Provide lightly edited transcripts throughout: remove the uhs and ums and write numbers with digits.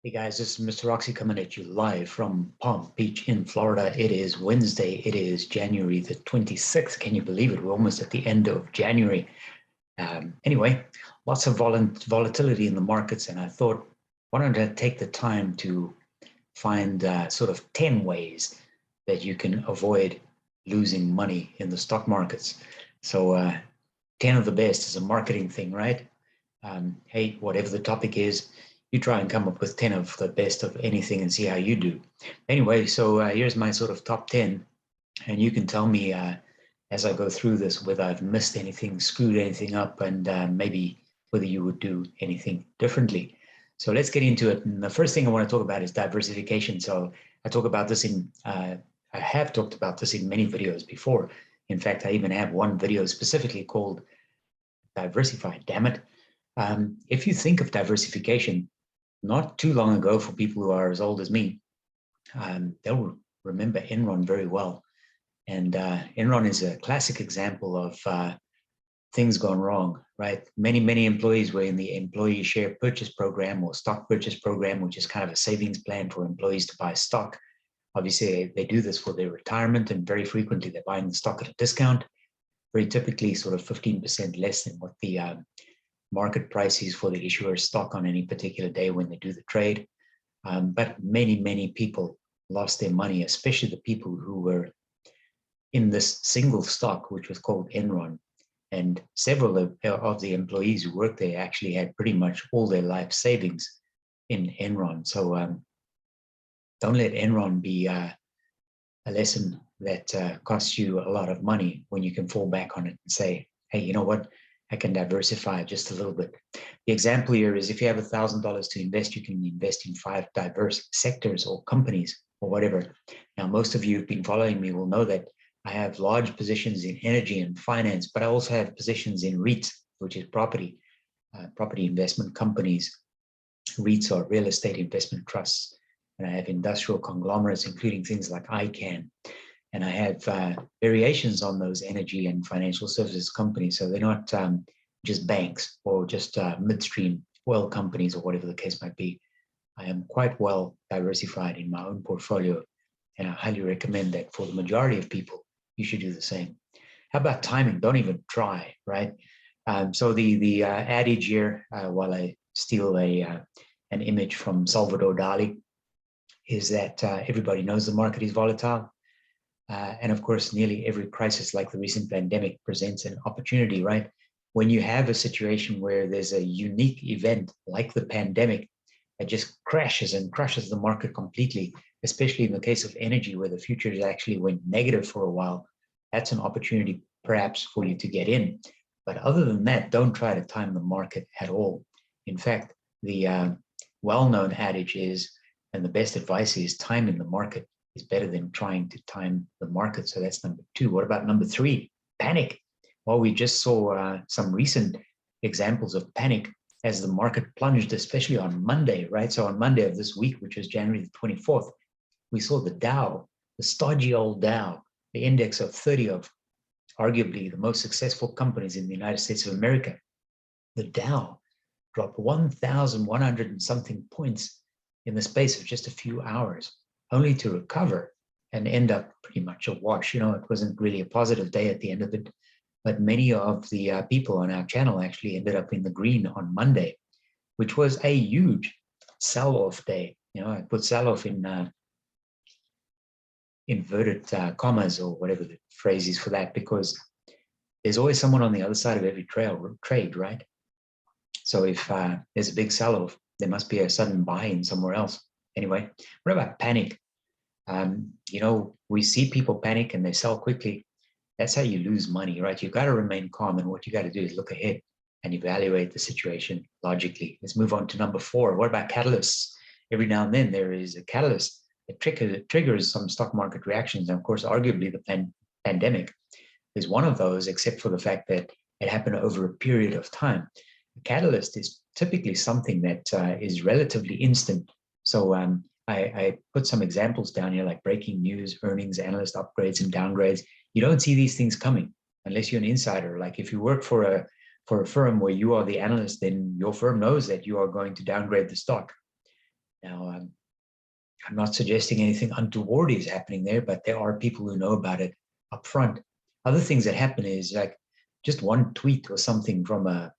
Hey guys, this is Mr. Roxy coming at you live from Palm Beach in Florida. It is Wednesday. It is January the 26th. Can you believe it? We're almost at the end of January. Anyway, lots of volatility in the markets, and I thought, why don't I take the time to find sort of 10 ways that you can avoid losing money in the stock markets. So 10 of the best is a marketing thing, right? Hey, whatever the topic is, you try and come up with 10 of the best of anything and see how you do. Anyway, so here's my sort of top 10, and you can tell me as I go through this whether I've missed anything, screwed anything up, and maybe whether you would do anything differently. So let's get into it. And the first thing I want to talk about is diversification. So I talk about this I have talked about this in many videos before. In fact, I even have one video specifically called Diversify, damn it. If you think of diversification, not too long ago, for people who are as old as me, they'll remember Enron very well. And Enron is a classic example of things gone wrong, right? Many employees were in the employee share purchase program or stock purchase program, which is kind of a savings plan for employees to buy stock. Obviously, they do this for their retirement, and very frequently they're buying the stock at a discount, very typically sort of 15% less than what the market price is for the issuer's stock on any particular day when they do the trade. But many people lost their money, especially the people who were in this single stock, which was called Enron. And several of the employees who worked there actually had pretty much all their life savings in Enron. So don't let Enron be a lesson that costs you a lot of money when you can fall back on it and say, hey, you know what? I can diversify just a little bit. The example here is if you have $1,000 to invest, you can invest in 5 diverse sectors or companies or whatever. Now, most of you who've been following me will know that I have large positions in energy and finance, but I also have positions in REITs, which is property investment companies. REITs are real estate investment trusts. And I have industrial conglomerates, including things like ICANN. And I have variations on those energy and financial services companies. So they're not just banks or just midstream oil companies or whatever the case might be. I am quite well diversified in my own portfolio. And I highly recommend that for the majority of people, you should do the same. How about timing? Don't even try, right? So the adage here, while I steal an image from Salvador Dali, is that everybody knows the market is volatile. And of course, nearly every crisis like the recent pandemic presents an opportunity, right? When you have a situation where there's a unique event like the pandemic that just crashes and crushes the market completely, especially in the case of energy where the futures actually went negative for a while, that's an opportunity perhaps for you to get in. But other than that, don't try to time the market at all. In fact, the well-known adage is, and the best advice is, time in the market is better than trying to time the market. So that's number 2. What about number 3? Panic. Well, we just saw some recent examples of panic as the market plunged, especially on Monday, right? So on Monday of this week, which was January the 24th, we saw the Dow, the stodgy old Dow, the index of 30 of arguably the most successful companies in the United States of America. The Dow dropped 1,100 and something points in the space of just a few hours, only to recover and end up pretty much a wash. You know, it wasn't really a positive day at the end of it, but many of the people on our channel actually ended up in the green on Monday, which was a huge sell-off day. You know, I put sell-off in inverted commas or whatever the phrase is for that, because there's always someone on the other side of every trade, right? So if there's a big sell-off, there must be a sudden buy-in somewhere else. Anyway, what about panic? You know, we see people panic and they sell quickly. That's how you lose money, right? You've got to remain calm. And what you got to do is look ahead and evaluate the situation logically. Let's move on to number 4. What about catalysts? Every now and then there is a catalyst that triggers some stock market reactions. And of course, arguably the pandemic is one of those, except for the fact that it happened over a period of time. The catalyst is typically something that is relatively instant. So I put some examples down here, like breaking news, earnings, analyst upgrades and downgrades. You don't see these things coming unless you're an insider. Like if you work for a firm where you are the analyst, then your firm knows that you are going to downgrade the stock. Now, I'm not suggesting anything untoward is happening there, but there are people who know about it up front. Other things that happen is like just one tweet or something from a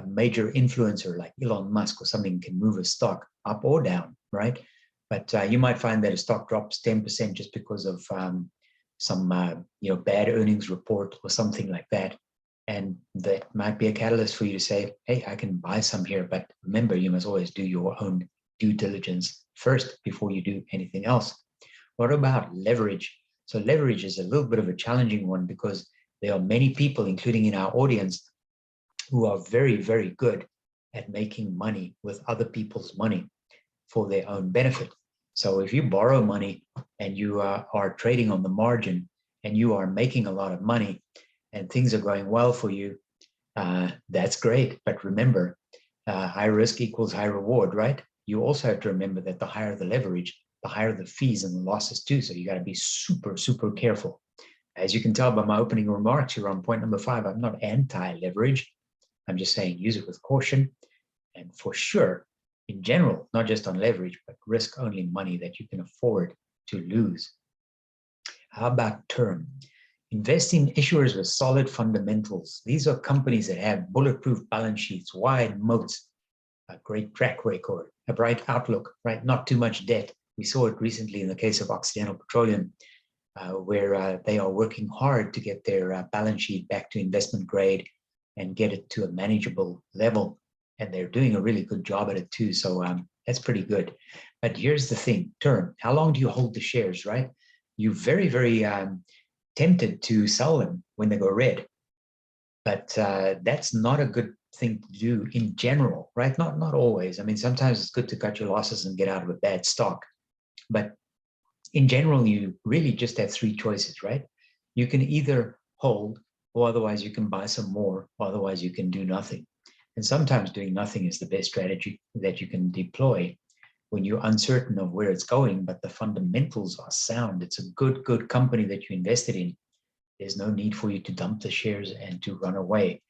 major influencer like Elon Musk or something can move a stock up or down, right? But you might find that a stock drops 10% just because of some bad earnings report or something like that. And that might be a catalyst for you to say, hey, I can buy some here. But remember, you must always do your own due diligence first before you do anything else. What about leverage? So leverage is a little bit of a challenging one because there are many people, including in our audience, who are very, very good at making money with other people's money for their own benefit. So if you borrow money and you are trading on the margin and you are making a lot of money and things are going well for you, that's great. But remember, high risk equals high reward, right? You also have to remember that the higher the leverage, the higher the fees and the losses too. So you got to be super, super careful. As you can tell by my opening remarks here on point number 5, I'm not anti-leverage. I'm just saying use it with caution. And for sure, in general, not just on leverage, but risk only money that you can afford to lose. How about term? Invest in issuers with solid fundamentals. These are companies that have bulletproof balance sheets, wide moats, a great track record, a bright outlook, right? Not too much debt. We saw it recently in the case of Occidental Petroleum, where they are working hard to get their balance sheet back to investment grade and get it to a manageable level. And they're doing a really good job at it too. So that's pretty good. But here's the thing, term. How long do you hold the shares, right? You're very, very tempted to sell them when they go red. But that's not a good thing to do in general, right? Not always. I mean, sometimes it's good to cut your losses and get out of a bad stock. But in general, you really just have 3 choices, right? You can either hold, or otherwise you can buy some more, or otherwise you can do nothing. And sometimes doing nothing is the best strategy that you can deploy when you're uncertain of where it's going, but the fundamentals are sound. It's a good company that you invested in. There's no need for you to dump the shares and to run away.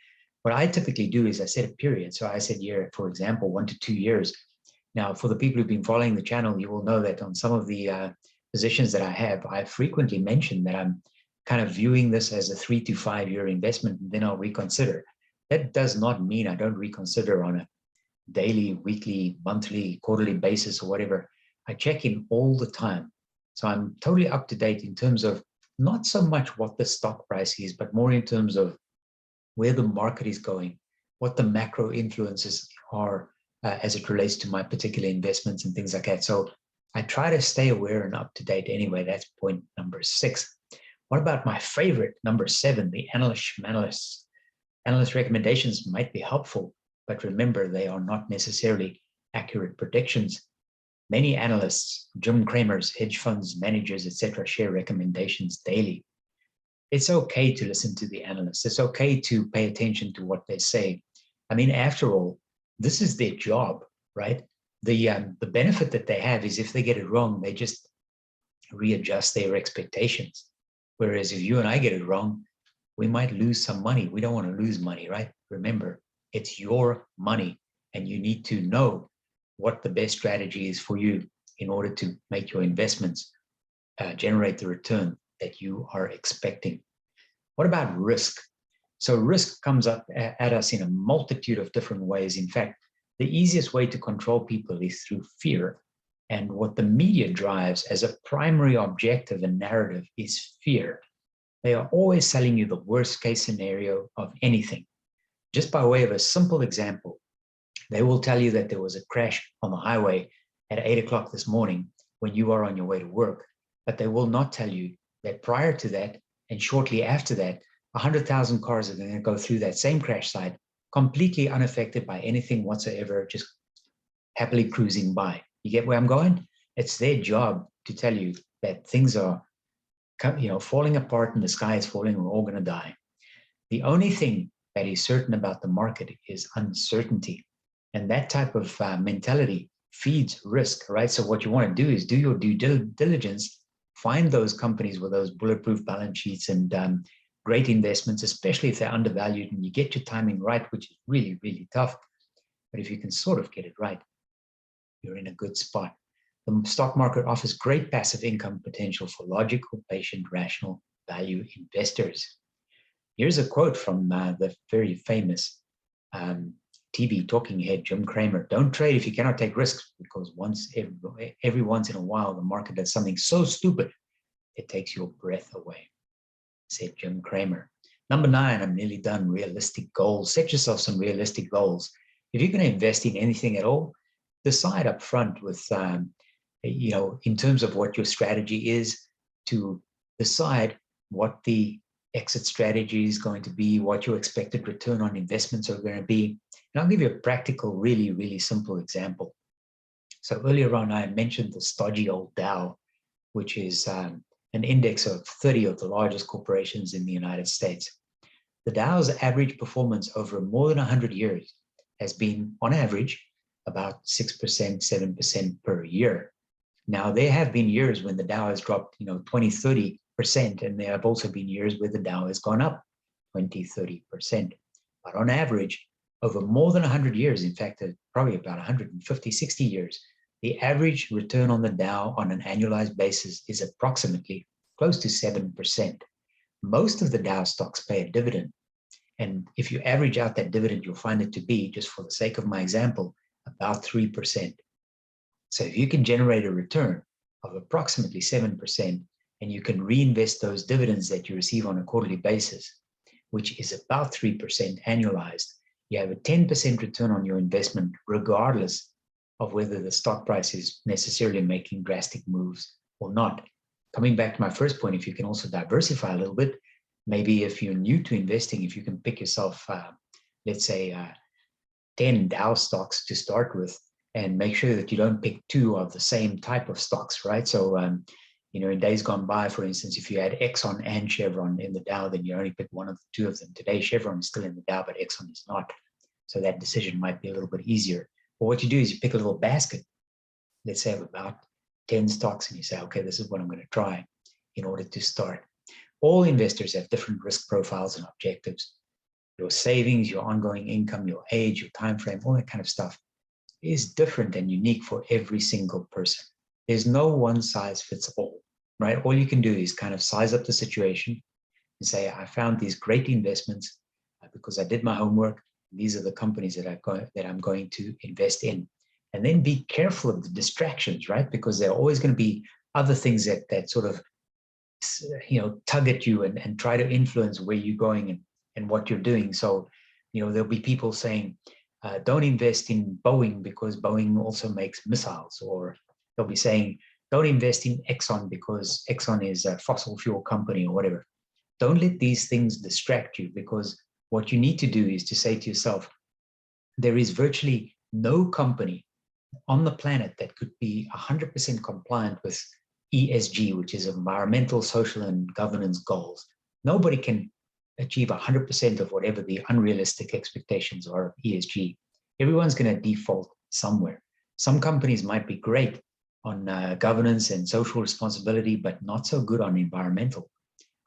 What I typically do is I set a period. So I said, for example, 1 to 2 years. Now, for the people who've been following the channel, you will know that on some of the positions that I have, I frequently mention that I'm kind of viewing this as a 3 to 5 year investment, and then I'll reconsider. That does not mean I don't reconsider on a daily, weekly, monthly, quarterly basis or whatever. I check in all the time. So I'm totally up to date in terms of not so much what the stock price is, but more in terms of where the market is going, what the macro influences are as it relates to my particular investments and things like that. So I try to stay aware and up to date anyway. That's point number 6. What about my favorite, number 7, the analysts? Analyst recommendations might be helpful, but remember, they are not necessarily accurate predictions. Many analysts, Jim Cramer's, hedge funds, managers, etc., share recommendations daily. It's okay to listen to the analysts. It's okay to pay attention to what they say. I mean, after all, this is their job, right? The benefit that they have is if they get it wrong, they just readjust their expectations. Whereas if you and I get it wrong, we might lose some money. We don't want to lose money, right? Remember, it's your money and you need to know what the best strategy is for you in order to make your investments generate the return that you are expecting. What about risk? So risk comes up at us in a multitude of different ways. In fact, the easiest way to control people is through fear. And what the media drives as a primary objective and narrative is fear. They are always selling you the worst case scenario of anything. Just by way of a simple example, they will tell you that there was a crash on the highway at 8 o'clock this morning when you are on your way to work, but they will not tell you that prior to that and shortly after that, 100,000 cars are going to go through that same crash site, completely unaffected by anything whatsoever, just happily cruising by. You get where I'm going? It's their job to tell you that things are falling apart and the sky is falling, we're all going to die. The only thing that is certain about the market is uncertainty. And that type of mentality feeds risk, right? So what you want to do is do your due diligence, find those companies with those bulletproof balance sheets and great investments, especially if they're undervalued and you get your timing right, which is really, really tough. But if you can sort of get it right, you're in a good spot. The stock market offers great passive income potential for logical, patient, rational value investors. Here's a quote from the very famous TV talking head, Jim Cramer. Don't trade if you cannot take risks, because every once in a while, the market does something so stupid, it takes your breath away, said Jim Cramer. Number 9, I'm nearly done, realistic goals. Set yourself some realistic goals. If you're going to invest in anything at all, decide up front with, in terms of what your strategy is, to decide what the exit strategy is going to be, what your expected return on investments are going to be. And I'll give you a practical, really, really simple example. So earlier on, I mentioned the stodgy old Dow, which is an index of 30 of the largest corporations in the United States. The Dow's average performance over more than 100 years has been, on average, about 6%, 7% per year. Now, there have been years when the Dow has dropped, 20, 30%, and there have also been years where the Dow has gone up 20, 30%. But on average, over more than 100 years, in fact, probably about 150, 60 years, the average return on the Dow on an annualized basis is approximately close to 7%. Most of the Dow stocks pay a dividend. And if you average out that dividend, you'll find it to be, just for the sake of my example, about 3%. So if you can generate a return of approximately 7%, and you can reinvest those dividends that you receive on a quarterly basis, which is about 3% annualized, you have a 10% return on your investment, regardless of whether the stock price is necessarily making drastic moves or not. Coming back to my first point, if you can also diversify a little bit, maybe if you're new to investing, if you can pick yourself, let's say, 10 Dow stocks to start with, and make sure that you don't pick 2 of the same type of stocks, right? So, in days gone by, for instance, if you had Exxon and Chevron in the Dow, then you only pick 1 of the 2 of them. Today, Chevron is still in the Dow, but Exxon is not. So that decision might be a little bit easier. Or what you do is you pick a little basket, let's say of about 10 stocks, and you say, okay, this is what I'm going to try in order to start. All investors have different risk profiles and objectives. Your savings, your ongoing income, your age, your time frame, all that kind of stuff is different and unique for every single person. There's no one size fits all, right? All you can do is kind of size up the situation and say, I found these great investments because I did my homework. These are the companies that I'm going to invest in. And then be careful of the distractions, right? Because there are always going to be other things that sort of, tug at you and try to influence where you're going and what you're doing. So, there'll be people saying, don't invest in Boeing because Boeing also makes missiles. Or they'll be saying, don't invest in Exxon because Exxon is a fossil fuel company or whatever. Don't let these things distract you, because what you need to do is to say to yourself, there is virtually no company on the planet that could be 100% compliant with ESG, which is environmental, social, and governance goals. Nobody can achieve 100% of whatever the unrealistic expectations are of ESG. Everyone's going to default somewhere. Some companies might be great on governance and social responsibility, but not so good on environmental.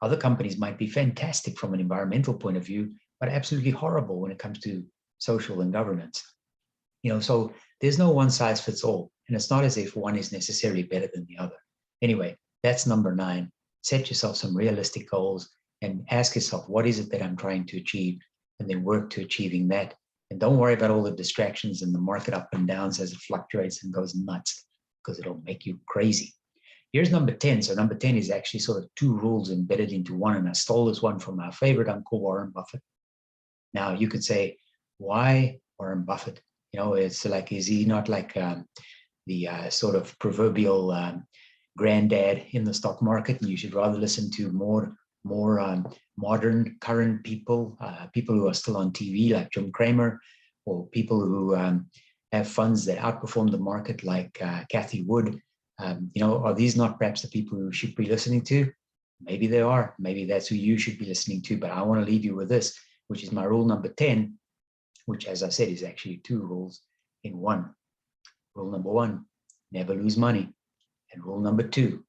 Other companies might be fantastic from an environmental point of view, but absolutely horrible when it comes to social and governance. So there's no one size fits all, and it's not as if one is necessarily better than the other. Anyway, that's number 9. Set yourself some realistic goals and ask yourself, what is it that I'm trying to achieve? And then work to achieving that. And don't worry about all the distractions and the market up and downs as it fluctuates and goes nuts, because it'll make you crazy. Here's number 10. So number 10 is actually sort of 2 rules embedded into one. And I stole this one from our favorite uncle, Warren Buffett. Now you could say, why Warren Buffett? It's like, is he not like the sort of proverbial granddad in the stock market? And you should rather listen to more modern, current people, people who are still on TV like Jim Cramer, or people who have funds that outperform the market like Kathy Wood. Are these not perhaps the people who should be listening to? Maybe they are. Maybe that's who you should be listening to. But I want to leave you with this, which is my rule number 10, which, as I said, is actually 2 rules in one. Rule number 1, never lose money. And rule number 2,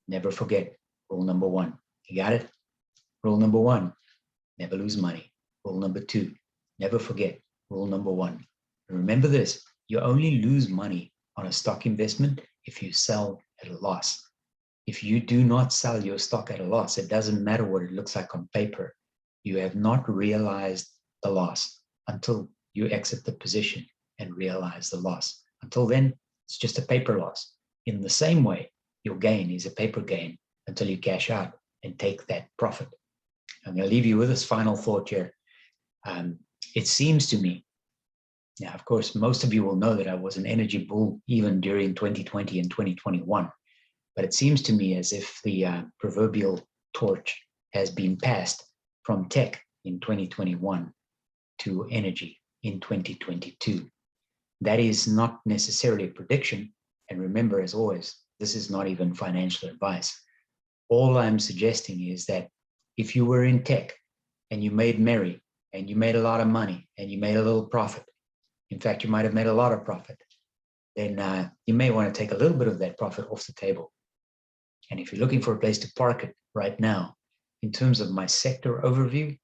never forget rule number 1. You got it? Rule number 1, never lose money. Rule number 2, never forget rule number 1. And remember this, you only lose money on a stock investment if you sell at a loss. If you do not sell your stock at a loss, it doesn't matter what it looks like on paper. You have not realized the loss until you exit the position and realize the loss. Until then, it's just a paper loss. In the same way, your gain is a paper gain until you cash out and take that profit. I'm going to leave you with this final thought here. It seems to me, now, of course, most of you will know that I was an energy bull even during 2020 and 2021. But it seems to me as if the proverbial torch has been passed from tech in 2021 to energy in 2022. That is not necessarily a prediction. And remember, as always, this is not even financial advice. All I'm suggesting is that if you were in tech and you made merry and you made a lot of money and you made a little profit, in fact, you might have made a lot of profit, then you may want to take a little bit of that profit off the table. And if you're looking for a place to park it right now, in terms of my sector overview,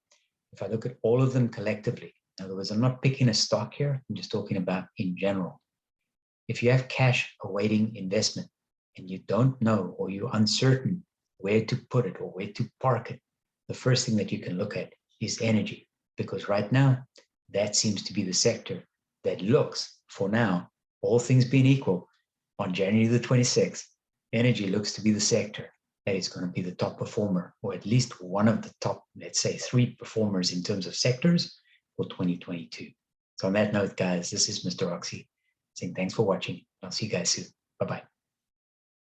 if I look at all of them collectively, in other words, I'm not picking a stock here, I'm just talking about in general. If you have cash awaiting investment and you don't know or you're uncertain where to put it or where to park it, the first thing that you can look at is energy, because right now, that seems to be the sector that looks, for now, all things being equal, on January the 26th, energy looks to be the sector that is going to be the top performer, or at least one of the top, let's say, 3 performers in terms of sectors for 2022. So on that note, guys, this is Mr. Oxy saying thanks for watching. I'll see you guys soon. Bye-bye.